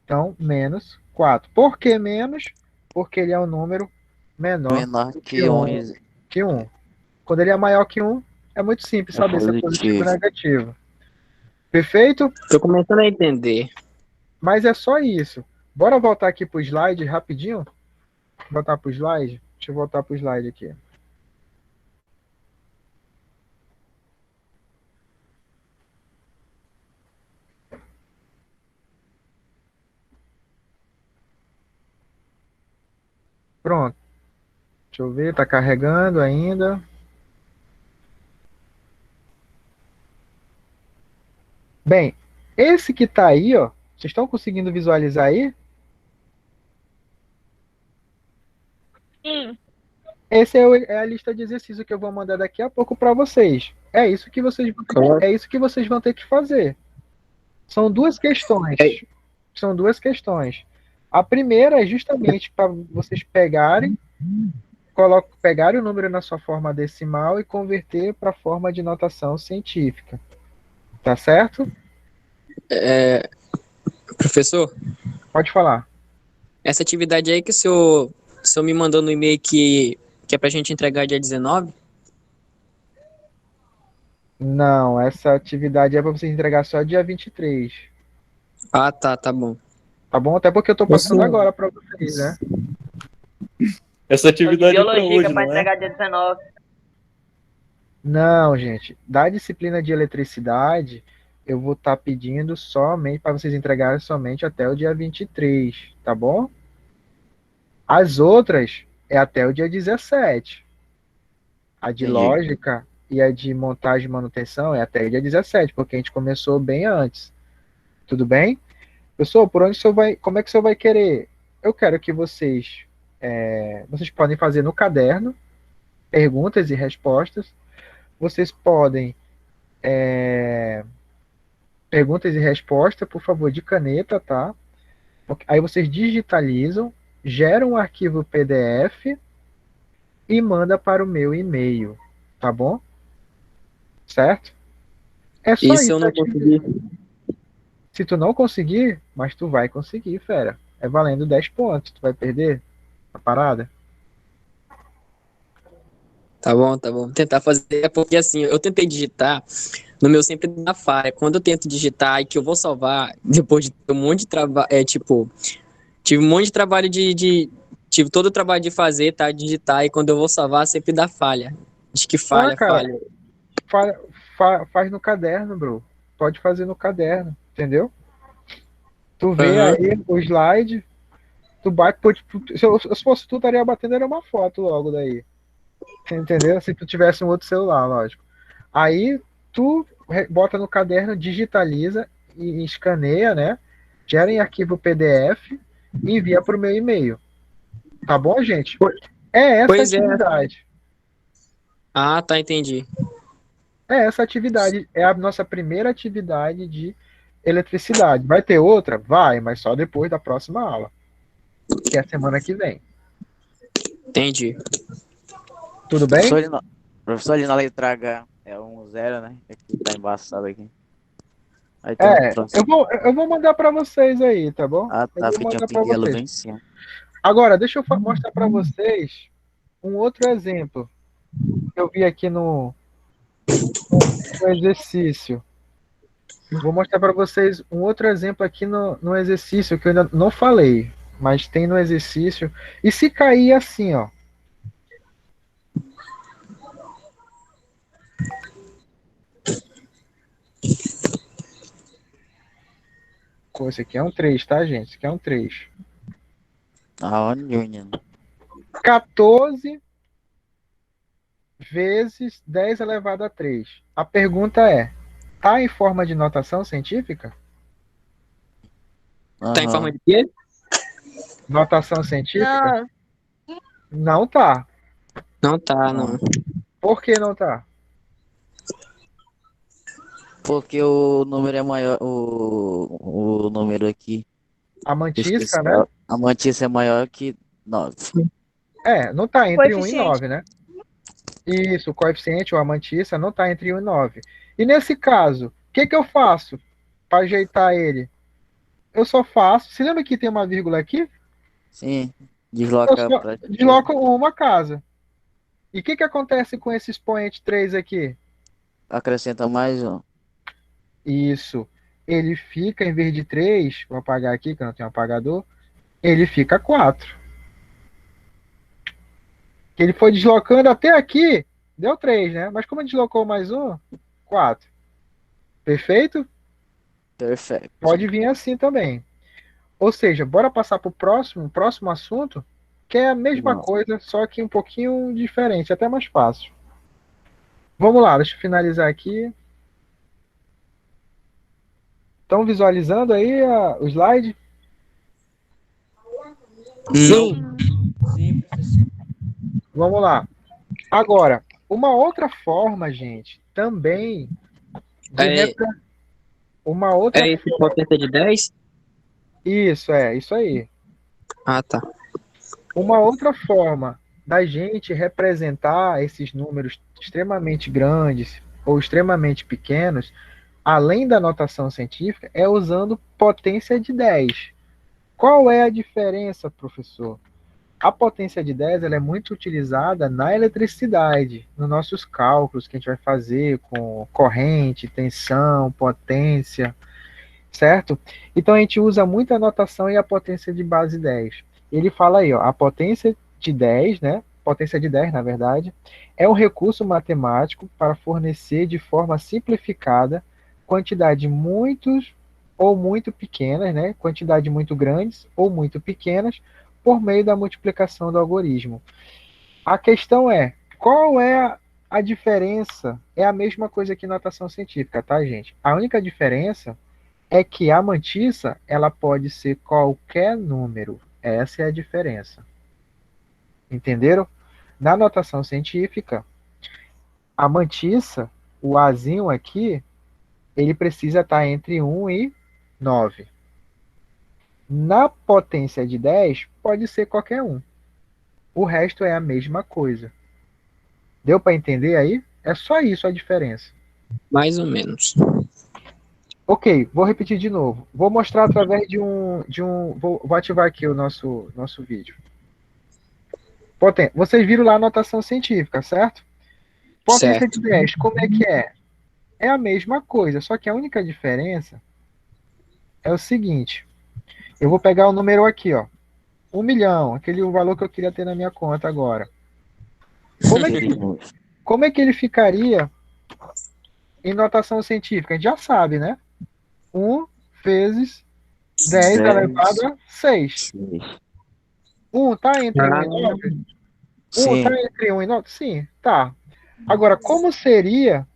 Então, menos 4. Por que menos? Porque ele é um número menor Menor que que 1. 1. Que 1. Quando ele é maior que 1, é muito simples É saber se é positivo ou positivo. negativo. Perfeito? Tô começando a entender. Mas é só isso. Bora voltar aqui pro slide rapidinho? Voltar pro slide? Deixa eu voltar pro slide aqui. Pronto. Deixa eu ver, tá carregando ainda. Bem, esse que tá aí, ó, vocês estão conseguindo visualizar aí? Sim. Essa é a lista de exercícios que eu vou mandar daqui a pouco para vocês. É isso que vocês vão ter que fazer. São duas questões. São duas questões. A primeira é justamente para vocês pegarem o número na sua forma decimal e converter para a forma de notação científica. Tá certo? Professor, Pode falar. essa atividade aí que o senhor me mandou no e-mail que é pra gente entregar dia 19? Não, essa atividade é para vocês entregar só dia 23. Ah, tá bom. Tá bom? Até porque eu tô passando agora para vocês, né? Essa atividade é pra Biologia, hoje, que é pra não é? entregar dia 19. Não, gente. Da disciplina de eletricidade, eu vou estar pedindo somente para vocês entregarem somente até o dia 23, tá bom? As outras é até o dia 17. A de Entendi. lógica e a de montagem e manutenção é até o dia 17, porque a gente começou bem antes. Tudo bem? Pessoal, por onde o senhor vai, como é que o senhor vai querer? Eu quero que vocês podem fazer no caderno perguntas e respostas. Vocês podem perguntas e respostas, por favor, de caneta, tá? Aí vocês digitalizam, geram um arquivo PDF e manda para o meu e-mail, tá bom? Certo? É só E se isso. eu não conseguir? Se tu não conseguir, mas tu vai conseguir, fera. É valendo 10 pontos. Tu vai perder a parada? Tá bom. Vou tentar fazer. É porque assim, eu tentei digitar, no meu sempre dá falha. Quando eu tento digitar e que eu vou salvar, depois de ter um monte de trabalho, tive um monte de trabalho tive todo o trabalho de fazer, tá, digitar, e quando eu vou salvar, sempre dá falha. Acho que Ah, falha, cara, falha. faz no caderno, bro. Pode fazer no caderno, entendeu? Tu vê Aham. aí o slide, tu bate, pô, tipo, se fosse tu, estaria batendo era uma foto logo daí. Entendeu? Se tu tivesse um outro celular, lógico. Aí tu bota no caderno, digitaliza e escaneia, né? Gera em arquivo PDF e envia para o meu e-mail. Tá bom, gente? É essa Pois é. atividade. Ah, tá, entendi. É essa atividade. É a nossa primeira atividade de eletricidade. Vai ter outra? Vai, mas só depois da próxima aula, que é a semana que vem. Entendi. Tudo bem? Professor, ali na letra H é um zero, né? Aqui tá embaçado aqui. Aí tem um É, troço. eu vou mandar para vocês aí, tá bom? Ah, Eu tá. vou Porque tinha um mandar para pinguelo vocês. bem em cima. Agora, deixa eu mostrar para vocês um outro exemplo que eu vi aqui no exercício. Vou mostrar para vocês um outro exemplo aqui no exercício que eu ainda não falei, mas tem no exercício. E se cair assim, ó. Pô, esse aqui é um 3, tá, gente? Esse aqui é um 3. Aonde, menino? 14 vezes 10 elevado a 3. A pergunta é, tá em forma de notação científica? Tá em forma Aham. de quê? Notação científica? Não, Não tá. Não tá, Não. não. Por que não tá? Porque o número é maior. O número aqui. A mantisca, né? Especial. A mantícia é maior que 9. Não tá entre 1 e coeficiente. 9, né? Isso, o coeficiente ou a mantícia não tá entre 1 e 9. E nesse caso, o que eu faço para ajeitar ele? Eu só faço. Se lembra que tem uma vírgula aqui? Sim. Eu Desloca só pra desloco uma casa. E o que acontece com esse expoente 3 aqui? acrescenta mais um. Isso. Ele fica, em vez de 3, vou apagar aqui, que eu não tenho apagador, ele fica 4. Ele foi deslocando até aqui, deu 3, né? Mas como ele deslocou mais um, 4. Perfeito? Perfeito. Pode vir assim também. Ou seja, bora passar para o próximo assunto, que é a mesma Vamos. coisa, só que um pouquinho diferente, até mais fácil. Vamos lá, deixa eu finalizar aqui. Estão visualizando aí o slide? Sim. Sim, professor. Vamos lá. Agora, uma outra forma, gente, também de É, uma outra é esse potência de 10? isso aí. Ah, tá. Uma outra forma da gente representar esses números extremamente grandes ou extremamente pequenos, além da notação científica, é usando potência de 10. Qual é a diferença, professor? A potência de 10 ela é muito utilizada na eletricidade, nos nossos cálculos que a gente vai fazer com corrente, tensão, potência, certo? Então a gente usa muito a notação e a potência de base 10. Ele fala aí, ó, a potência de 10, né? Potência de 10, na verdade, é um recurso matemático para fornecer de forma simplificada quantidade muitos ou muito pequenas, né? Quantidade muito grandes ou muito pequenas por meio da multiplicação do algoritmo. A questão é, qual é a diferença? É a mesma coisa que notação científica, tá, gente? A única diferença é que a mantissa, ela pode ser qualquer número. Essa é a diferença. Entenderam? Na notação científica, a mantissa, o azinho aqui, ele precisa estar entre 1 e 9. Na potência de 10, pode ser qualquer um. O resto é a mesma coisa. Deu para entender aí? É só isso a diferença. Mais ou menos. Ok, vou repetir de novo. Vou mostrar através vou ativar aqui o nosso vídeo. Vocês viram lá a notação científica, certo? Potência Certo. de 10, como é que é? É a mesma coisa, só que a única diferença é o seguinte. Eu vou pegar o número aqui, ó. 1 milhão, aquele valor que eu queria ter na minha conta agora. Como é que ele ficaria em notação científica? A gente já sabe, né? 1 vezes 10 elevado a 6. 1 tá entre 1 e 9? 1 Sim. tá entre 1 e 9? Sim, tá. Agora, como seria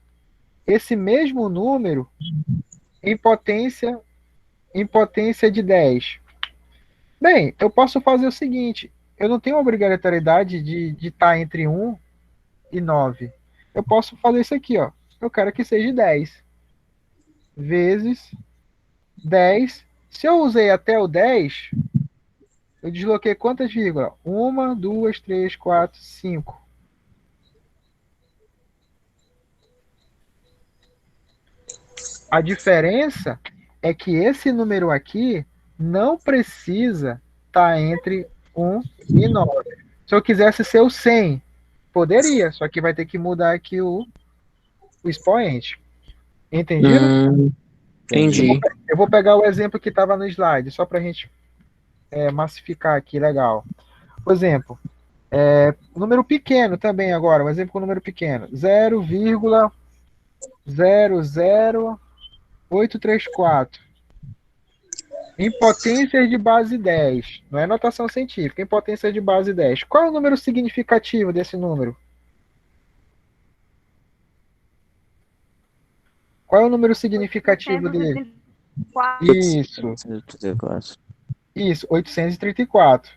esse mesmo número em potência de 10? Bem, eu posso fazer o seguinte, eu não tenho obrigatoriedade de estar entre 1 e 9. Eu posso fazer isso aqui, ó. Eu quero que seja 10 vezes 10. Se eu usei até o 10, eu desloquei quantas vírgulas? 1, 2, 3, 4, 5. A diferença é que esse número aqui não precisa estar entre 1 e 9. Se eu quisesse ser o 100, poderia, só que vai ter que mudar aqui o expoente. Entendido? Entendi. Eu vou pegar o exemplo que estava no slide, só para a gente massificar aqui, legal. Por exemplo, número pequeno também agora, um exemplo com número pequeno. 0,00834. Em potências de base 10. Não é notação científica, em potência de base 10. Qual é o número significativo desse número? Qual é o número significativo dele? 834. Isso, 834.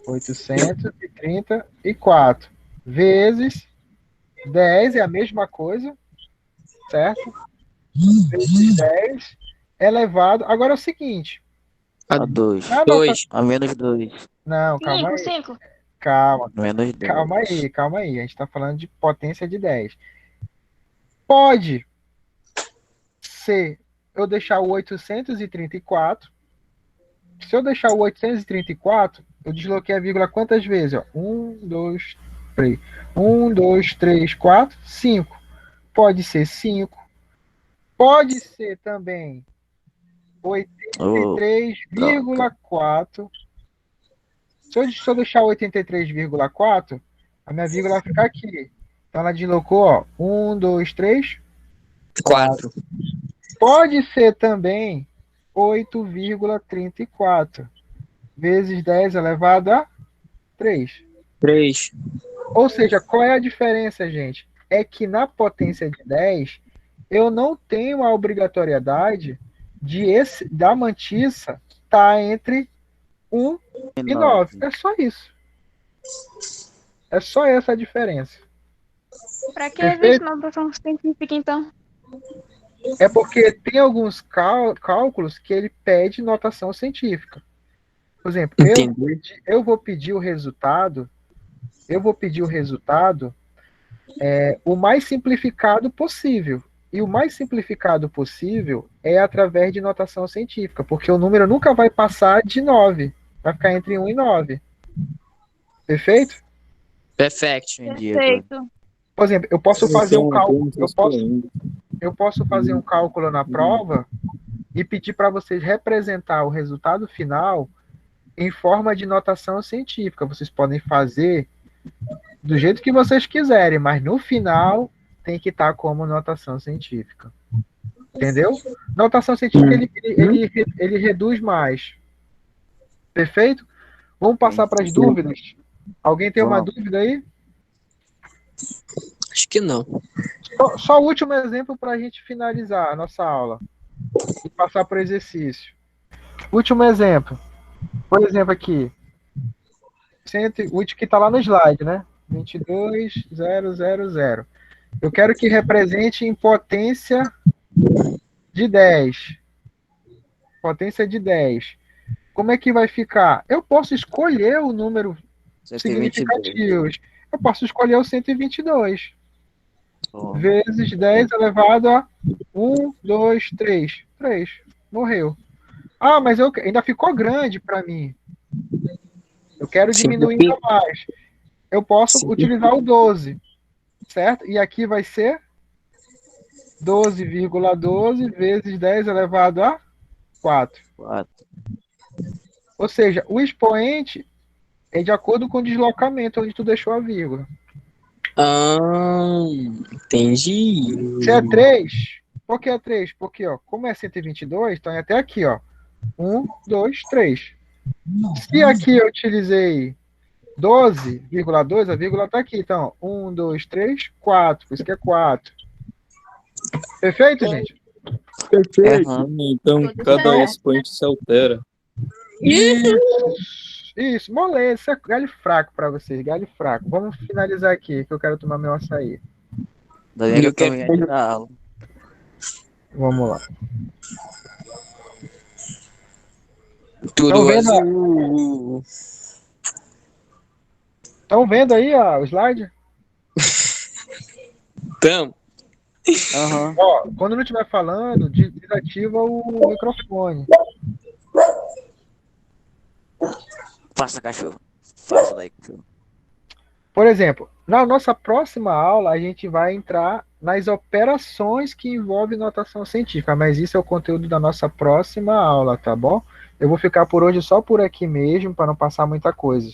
834 vezes 10 é a mesma coisa, certo? Vezes 10 elevado. Agora é o seguinte. A 2. Na Dois. A menos 2. Não, calma aí. 5. Calma, Menos 2. calma aí. A gente está falando de potência de 10. Pode ser eu deixar o 834. Se eu deixar o 834, eu desloquei a vírgula quantas vezes? Ó? 1, 2, 3. 1, 2, 3, 4, 5. Pode ser 5. Pode ser também 83,4. Se eu deixar 83,4, a minha vírgula vai ficar aqui. Então ela deslocou, ó. 1, 2, 3, 4. Pode ser também 8,34 vezes 10 elevado a 3. 3. Ou seja, qual é a diferença, gente? É que na potência de 10, eu não tenho a obrigatoriedade da mantissa estar entre 1 e 9. É só isso. É só essa a diferença. Pra que Perfeito? existe notação científica, então? É porque tem alguns cálculos que ele pede notação científica. Por exemplo, eu vou pedir o resultado o mais simplificado possível. E o mais simplificado possível é através de notação científica, porque o número nunca vai passar de 9. Vai ficar entre 1 e 9. Perfeito? Perfect. Perfeito. Por exemplo, eu posso fazer um cálculo. Eu posso fazer um cálculo na prova e pedir para vocês representar o resultado final em forma de notação científica. Vocês podem fazer do jeito que vocês quiserem, mas no final tem que estar como notação científica. Entendeu? Notação científica ele reduz mais. Perfeito? Vamos passar para as dúvidas. Alguém tem uma dúvida aí? Acho que não. Só o último exemplo para a gente finalizar a nossa aula e passar para o exercício. Último exemplo. Por exemplo, aqui. O que está lá no slide, né? 22,000. Eu quero que represente em potência de 10. Potência de 10. Como é que vai ficar? Eu posso escolher o número significativo. Eu posso escolher o 122. Vezes 10 elevado a 1, 2, 3. 3. Morreu. Ah, mas ainda ficou grande para mim. Eu quero diminuir ainda mais. Eu posso utilizar o 12. Certo? E aqui vai ser 12,12 vezes 10 elevado a 4. 4. Ou seja, o expoente é de acordo com o deslocamento onde tu deixou a vírgula. Ah, entendi. Se é 3, por que é 3? Porque, ó, como é 122, então é até aqui, ó. 1, 2, 3. Se aqui eu utilizei 12,2, a vírgula está aqui. Então, 1, 2, 3, 4. Por isso que é 4. Perfeito, gente? Perfeito. Então, Tudo cada certo. expoente se altera. Isso, moleza. Isso é galho fraco para vocês, galho fraco. Vamos finalizar aqui, que eu quero tomar meu açaí. Daí que eu Eu quero- também ia dar aula. Vamos lá. Tudo Tão vendo, azul. Estão vendo aí o slide? Então, Aham. Ó, quando não estiver falando, desativa o microfone. Faça, cachorro. Faça daí, cachorro. Por exemplo, na nossa próxima aula, a gente vai entrar nas operações que envolvem notação científica, mas isso é o conteúdo da nossa próxima aula, tá bom? Eu vou ficar por hoje só por aqui mesmo, para não passar muita coisa.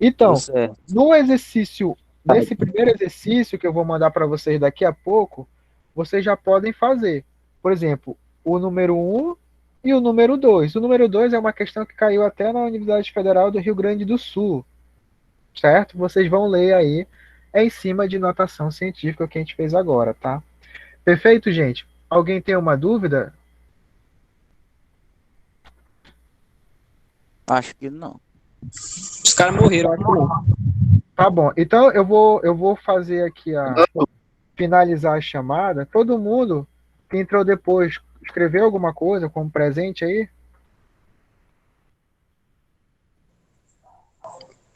Então, Tudo certo. no exercício, nesse primeiro exercício que eu vou mandar para vocês daqui a pouco, vocês já podem fazer. Por exemplo, o número 1 e o número 2. O número 2 é uma questão que caiu até na Universidade Federal do Rio Grande do Sul, certo? Vocês vão ler aí, é em cima de notação científica que a gente fez agora, tá? Perfeito, gente? Alguém tem uma dúvida? Acho que não. os caras morreram, acho que não. Tá bom. Então eu vou fazer aqui finalizar a chamada. Todo mundo que entrou depois escreveu alguma coisa como presente aí?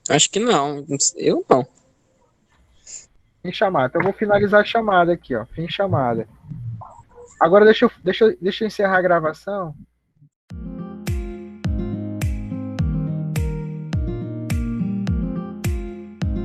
Acho que não. Eu não. Fim chamada. Então eu vou finalizar a chamada aqui, ó. Fim chamada. Agora deixa eu encerrar a gravação